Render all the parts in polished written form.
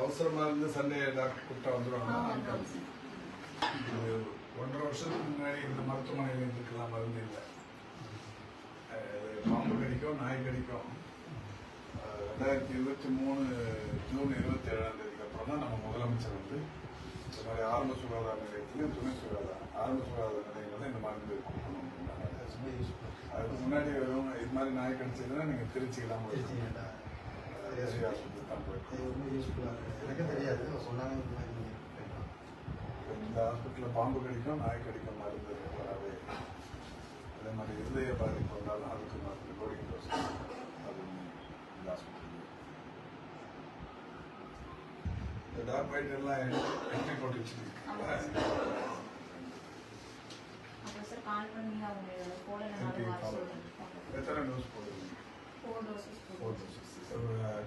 அவசரமாக இருந்து Sunday doctor கூப்பிட்டா வந்துடுவாங்க. 1.5 வருஷத்துக்கு முன்னாடி இந்த மருத்துவமனையில் இருந்துக்கலாம் மருந்து இல்லை. பாம்பு கடிக்கும், நாய் கடிக்கும். 2023 ஜூன் 27 அப்புறம் தான் நம்ம முதலமைச்சர் வந்து இந்த மாதிரி ஆரம்ப சுகாதார நிலையத்திலையும் துணை ஆரம்ப சுகாதார நிலையங்கள் இந்த மருந்து அதுக்கு முன்னாடி வெறும் இது மாதிரி நாய் கடிச்சதுன்னா நீங்கள் திருச்சிக்கலாம் எனக்கு தெரியாது சொன்னாங்க. இந்த ஹாஸ்பிட்டலில் பாம்பு கடிக்கும், நாய் கடிக்கும் மருந்து வராது. அதே மாதிரி இருதய பாதிப்பு வந்தாலும் அதுக்கு மருந்து கோடிங் டோஸ் அது இந்த ஹாஸ்பிட்டல். இந்த டாக் பைட் எல்லாம் என்ட்ரி போட்டு வச்சுருக்கீங்களா? எத்தனை டோஸ் போடுவீங்க? 4 doses. 4 doses.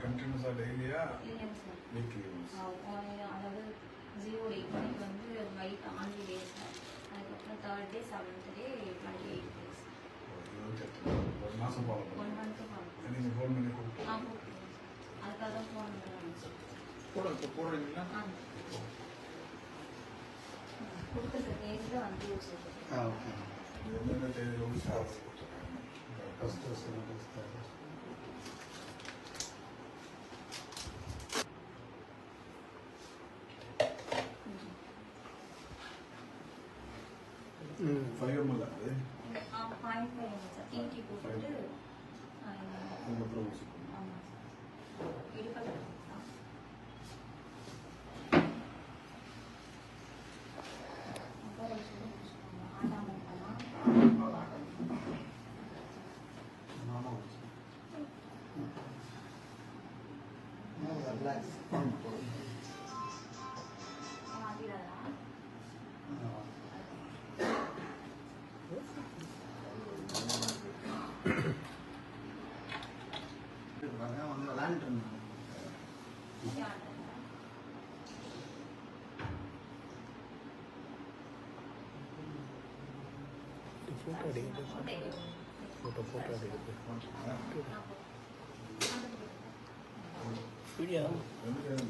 கண்டினியூஸாக டெய்லியா வீக்லி? அதாவது 0-8 மணிக்கு வந்து நைட் ஆன்லி டேஸ், அதுக்கப்புறம் 3rd day 7th day 28 days. ஒரு மாதம் ஃபாலோ 1 month ஃபாலோ. நீங்கள் ஃபோன் பண்ணி கொடுப்போம். அதுக்காக தான் ஃபோன் பண்ணுறேன். போடுறீங்களா? கொடுத்துருக்க தேதியில் வந்து வச்சுருக்கேன். எந்தெந்த தேதியில் வந்து சாப்பிட கொடுத்துருக்காங்க? ஃபைவ் அது 0.5 சார் டிடி போட்டு ஆமாம் இடுப்பல் வந்து விளையாண்டுட்டு இருந்தாங்க. फोटो वीडियो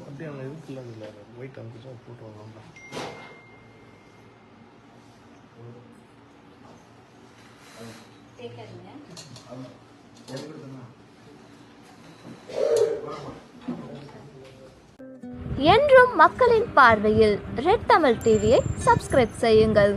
அப்படியே அவங்க இதுக்குள்ள இல்லை ஒயிட் அனுப்பிச்சா ஃபோட்டோ வாங்க. என்றும் மக்களின் பார்வையில் ரெட் தமிழ் டிவியை சப்ஸ்கிரைப் செய்யுங்கள்.